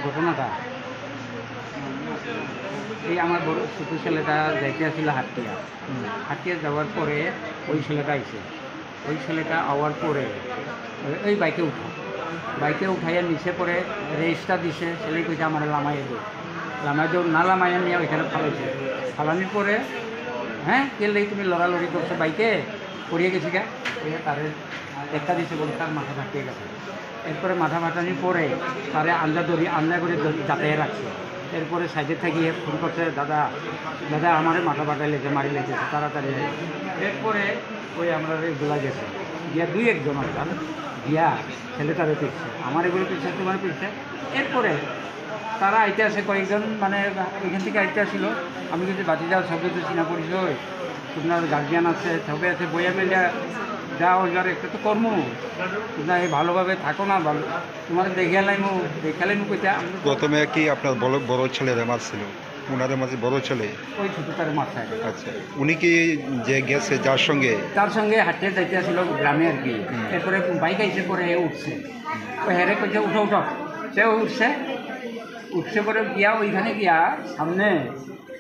ঘটনাটা এই আমার বড় ছোটো ছেলেটা যাইতে আসছিল হাটিয়া যাওয়ার পরে ওই ছেলেটা আইছে, ওই ছেলেটা আওয়ার পরে ওই বাইকে উঠাইয়া নিচে পরে রেজিস্টার দিছে, ছেলে কইছে আমার লামাইয়া দেও না লামাইয়া নিয়ে ওইখানে ফালাইছে। ফালানোর পরে হ্যাঁ কেলে তুমি লড়ালড়ি করছো বাইকে পড়িয়ে গেছি গা, তারে দেখা দিছে বলে তার মাথা ফাটিয়ে গেছে। এরপরে মাথা ফাটানোর পরে তারে আন্দা করে যাতায়াত রাখছে। এরপরে সাইডে থাকিয়ে ফোন করছে, দাদা আমার মাথা ফাটাই লেগেছে, মারি লেগেছে তাড়াতাড়ি। এরপরে ওই আমরা এগুলা গেছে গিয়া 2-1 জন আসতাম গিয়া ছেলেটারে পিছছে, আমার এগুলো পিছছে, তোমার পিছছে। এরপরে তারা আইতে আসে কয়েকজন, মানে এখান থেকে আইতে আসছিল। আমি কিন্তু বাতি যাওয়ার সবে তো চিনা পরিচয়, তোমার গার্জিয়ান আছে, সবে আছে, বইয়া মেলিয়া যাও এবার একটা তো কর্ম না, এই ভালোভাবে থাকো না, ভালো তোমার দেখালাইমু কইতে। প্রথমে কি আপনার বড় ছেলেরা মারছিল? ওনাদের মাঝে বড় ছেলে ওই ছোটো তার মাথায়। আচ্ছা, উনি কি যে গেছে তার সঙ্গে হাঁটতে যাইতে আসছিল গ্রামে আর কি। এরপরে বাইক আইসে পরে উঠছে, ওই হেরে কইছে উঠো সেও উঠছে পরে গিয়া ওইখানে গিয়া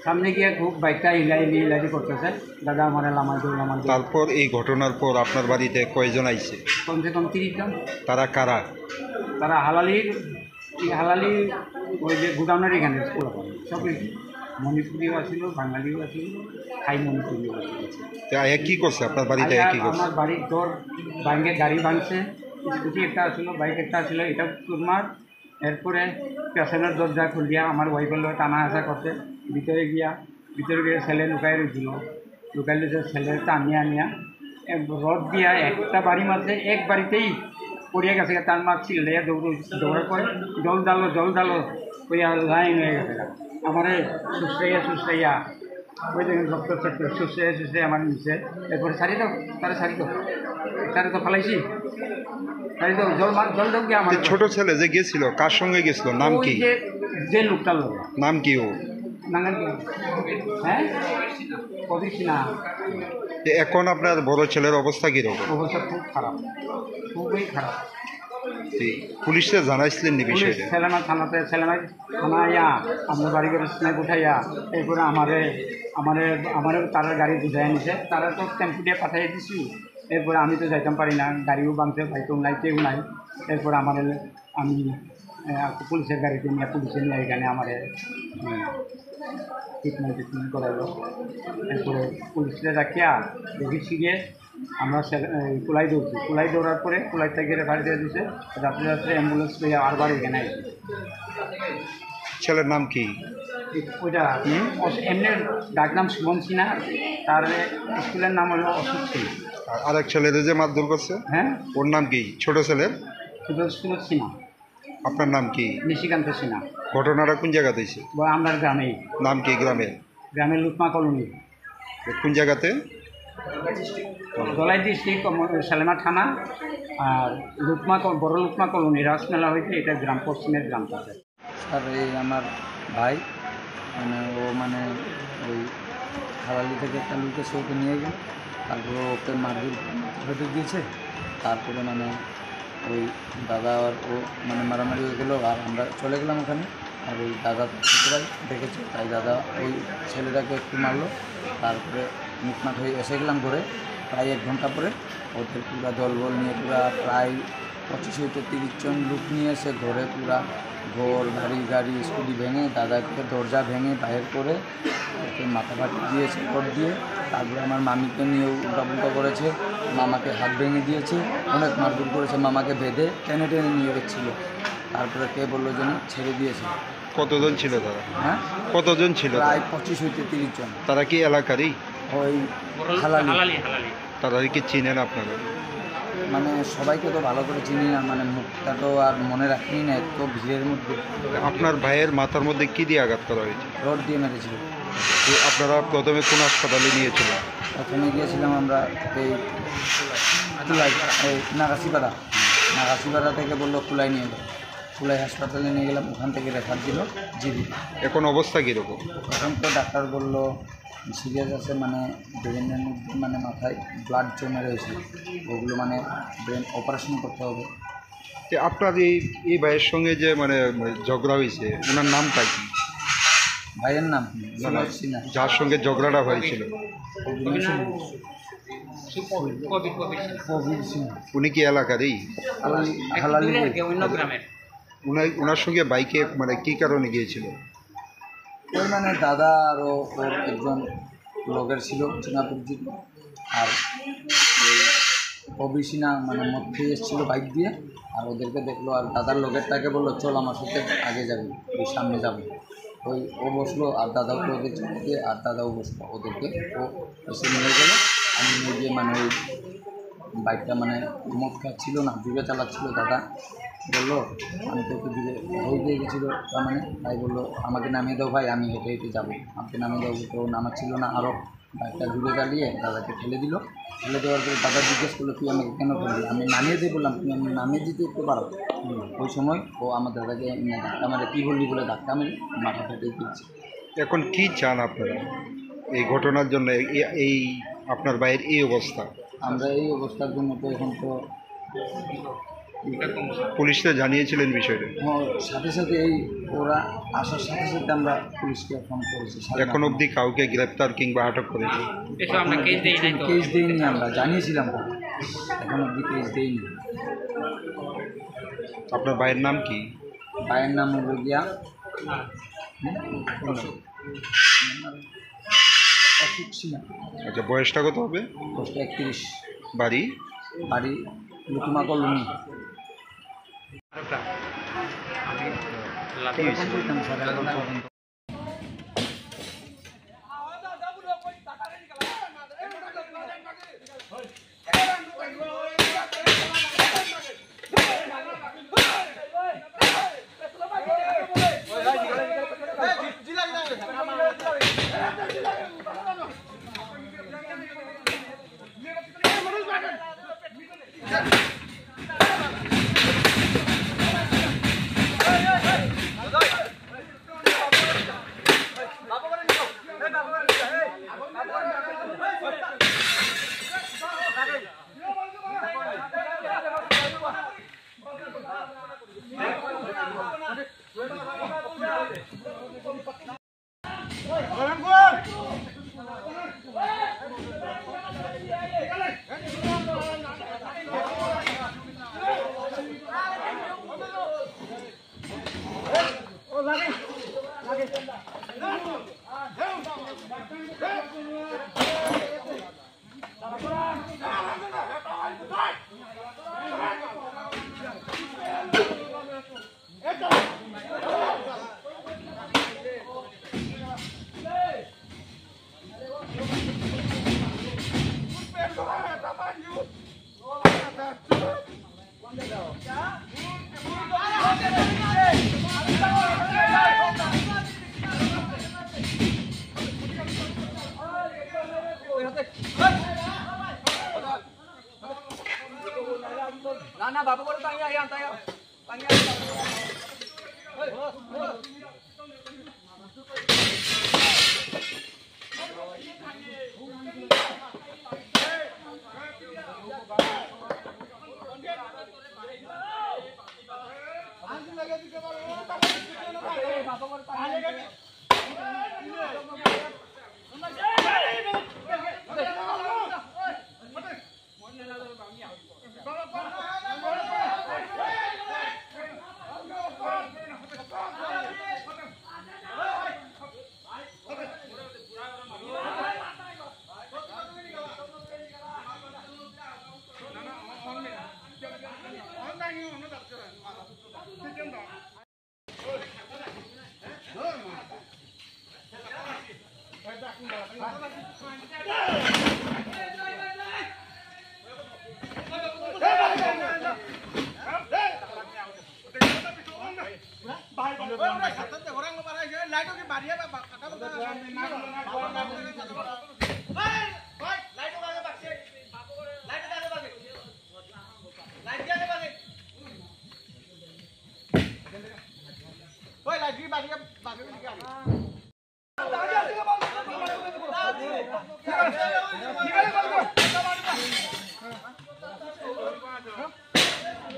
সামনে গিয়ে খুব বাইকটা হিলাই করতেছে, দাদা আমার লামাই দৌড়। তারপর এই ঘটনার পর আপনার বাড়িতে কয়জন আইছে? কমসে কম 30 জন। তারা কারা? তারা হালালি ওই যে গুদামের এখানে সবই মণিপুরিও আসছিল, বাঙালিও আসছিল, থাই মণিপুরিও আসছিল। কী করছে আপনার বাড়িতে? আমার বাড়ির দর ভাঙে, গাড়ি ভাঙছে, স্কুটি একটা আসলো, বাইক একটা আসছিল, এটা চুরমার। এরপরে পেছনের দরজা খুলিয়া আমার ওয়াইফের লোক টানা আসা করতে, ভিতরে গিয়ে ছেলে লুকাই রয়েছিল, ছেলে টানিয়া রড দিয়া একটা বাড়ি মারছে, এক বাড়িতেই পড়িয়া গেছে। তার মা চিল্লাইয়া দৌড়ার পরে জল ডালো কইয়া লাইন হয়ে গেছে। আমারে সুস্রাইয়া ওই দেখেন রক্ত সুস্রাইয়া আমার নিচে। এরপরে তারে তো ফালাইছি, জল দাও গিয়ে আমার ছোট ছেলে যে গেছিল কার সঙ্গে গেছিল, নাম কি? যে লোকটার লোক নাম কি? ও হ্যাঁ না। এখন আপনার বড় ছেলের অবস্থা কীরকম? অবস্থা খুব খারাপ, খুবই খারাপ। পুলিশে জানাইছিলেন নি বিষয়টা? ছেলেমা থানাইয়া আপনার বাড়ি করে স্নাইপ উঠাইয়া এরপরে আমারে তারা গাড়ি বুঝাই নিছে, তারা তো টেম্পু দিয়ে পাঠাইয়া দিছি। এরপরে আমি তো যাইতাম পারি না, গাড়িও বাংছে, বাইকও নাই, কেউ নাই। এরপরে আমি পুলিশের গাড়িতে নিয়ে এখানে ট্রিটমেন্ট করাইলো। এরপরে পুলিশে রাখিয়া দেখেছি গিয়ে আমরা কুলাই দৌড়ার পরে কুলাই থেকে রেফার দিয়ে দিচ্ছে। রাত্রে অ্যাম্বুলেন্স পেয়ে আরবার এখানে আসছে। ছেলের নাম কি? ওইটা এমনি ডাক নাম সুমন সিনহা, তার স্কুলের নাম হলো অশোক সিং। আরেক ছেলের যে মারধর করছে, হ্যাঁ, ওর নাম কি? ছোট ছেলের সুরজ সিনহা। আপনার নাম কি? নিশিকান্ত সিনহা। ঘটনাটা কোন জায়গাতে হয়েছে? আমরা গ্রামেই। নাম কি গ্রামের? লুকমা কলোনি। কোন জায়গাতে? ধলাই ডিস্ট্রিক্ট, সালেমা থানা। আর বড় লুকমা কলোনি রাসমেলা হয়েছে, এটা পশ্চিমের গ্রামটাতে। স্যার এই আমার ভাই ওই হালালি থেকে একটা লোক এসে ওকে নিয়ে গেল, তারপরে ওকে মারধর দিয়েছে। তারপরে ওই দাদা আর ও মারামারি হয়ে গেলো, আর আমরা চলে গেলাম ওখানে। আর ওই দাদা সবাই দেখেছে, তাই দাদা ওই ছেলেটাকে একটু মারলো। তারপরে মিটমাট হয়ে এসে গেলাম ঘরে। প্রায় 1 ঘন্টা পরে ওদের পুরা দলবল নিয়ে প্রায় 25-30 জন লোক নিয়ে এসে ঘরে ঘর গাড়ি স্কুটি ভেঙে, দাদাকে দরজা ভেঙে বাইর করে ওকে মাথা ফাটি দিয়েছে রড দিয়ে। তারপরে আমার মামিকে নিয়ে উল্টাপুল্টা করেছে, মামাকে হাত ভেঙে দিয়েছে, অনেক মারধর করেছে, মামাকে বেঁধে টেনে নিয়ে গেছিলো। তারপরে কে বললো যেন ছেড়ে দিয়েছে। কতজন ছিল তারা? হ্যাঁ, কতজন ছিল? প্রায় 25-30 জন। তারা কি এলাকারই? ওই হালালি। তারা কি চিনেন আপনারা? সবাইকে তো ভালো করে চিনি না, মুখটা তো আর মনে রাখিনি না, এত ভিড়ের মধ্যে। আপনার ভাইয়ের মাথার মধ্যে কি দিয়ে আঘাত করা হয়েছে? রড দিয়ে মেরেছিল। আপনারা প্রথমে কোন হাসপাতালে নিয়েছিলেন? প্রথমে গিয়েছিলাম আমরা এই নাগাসিপাড়া থেকে বললো কুলাই নিয়ে গেল, কুলাই হাসপাতালে নিয়ে গেলাম, ওখান থেকে রেফার দিল জিবি। এখন অবস্থা কীরকম? এখন তো ডাক্তার বললো সিরিয়াস আছে, ব্রেনের মধ্যে মাথায় ব্লাড জমে রয়েছে, ওগুলো ব্রেন অপারেশন করতে হবে। যে আপনার এই ভাইয়ের সঙ্গে যে মানে ঝগড়া হয়েছে ওনার নামটা কি? ভাইয়ের নাম না, না, সুভাষ সিনহা। যার সঙ্গে ঝগড়াটা হয়েছিল কবির সিনহা। উনি কি এলাকারই? ওই হালালি অন্য গ্রামের ওনার সঙ্গে বাইকে মানে কি কারণে গিয়েছিল? ওই মানে দাদা আরও ওর একজন লোকের ছিল চীনা পরিচিত, আর ওই কবির সিনহা মানে মদ খেয়ে এসেছিলো বাইক দিয়ে, আর ওদেরকে দেখলো, আর দাদার লোকেরটাকে বললো চল আমার সাথে আগে যাবি, ওই সামনে যাবো। ওই ও বসলো আর দাদাকে ওদের চাপতে, আর দাদাও বসলো, ওদেরকে ও এসে নিয়ে গেলো। আমি নিয়ে গিয়ে মানে ওই বাইকটা মানে মদ খাচ্ছিল না, জুড়ে চালাচ্ছিল। দাদা বললো আমি তো একটু দূরে হয়ে দিয়ে গেছিলো, তার মানে ভাই বললো আমাকে নামিয়ে দাও ভাই, আমি হেঁটে হেঁটে যাবো, আমাকে নামিয়ে দাও। তো নামাচ্ছিল না, আরও বাইকটা জুড়ে চালিয়ে দাদাকে ফেলে দিল। ফেলে দেওয়ার পরে দাদা জিজ্ঞেস করলো তুই আমাকে কেন ফেলবি? আমি নামিয়ে দিয়ে বললাম তুমি আমি নামিয়ে দিতে একটু পারো। ওই সময় ও আমার দাদাকে ধাক্কা মারে, কী বললি বলে ধাক্কা মেরে মাথা ফেটে দিচ্ছে। এখন কি চান আপনারা এই ঘটনার জন্য? এই আপনার ভাইয়ের এই অবস্থা, আমরা এই অবস্থার জন্য তো এখন তো পুলিশকে জানিয়েছিলেন বিষয়টা? সাথে সাথে এই ওরা আসার সাথে সাথে আমরা পুলিশকে ফোন করেছি। এখন অবধি কাউকে গ্রেপ্তার কিংবা আটক করেছে? কেস দিইনি, আমরা জানিয়েছিলাম, এখন অবধি কেস দিইনি। আপনার ভাইয়ের নাম কি? ভাইয়ের নাম হলো গিয়া অশোক সিনহা। আচ্ছা, বয়সটা কত হবে? 31। বাড়ি? বাড়ি লুকুমা কলোনি। আমি কি হয়েছিল?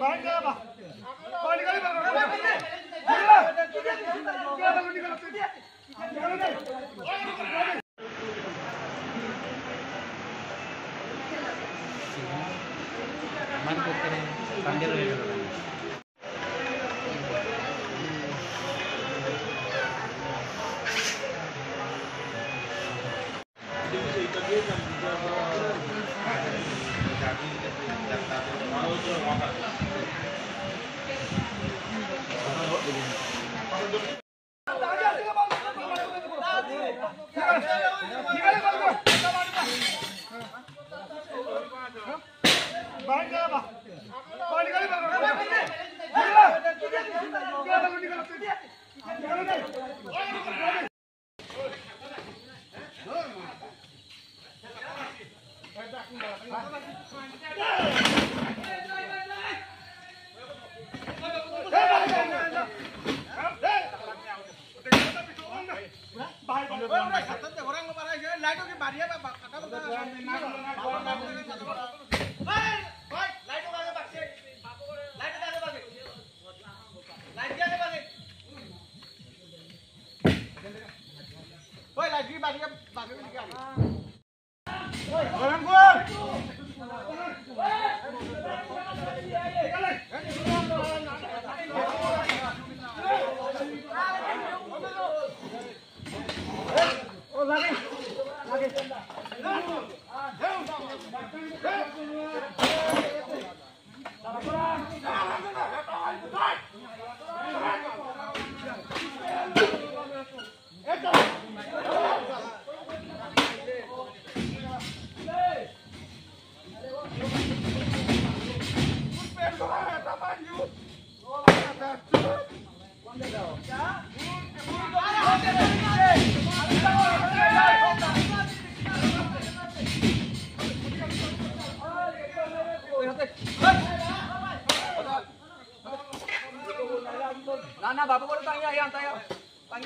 Bye, না বাবু বলে তাই আই তাই বাবু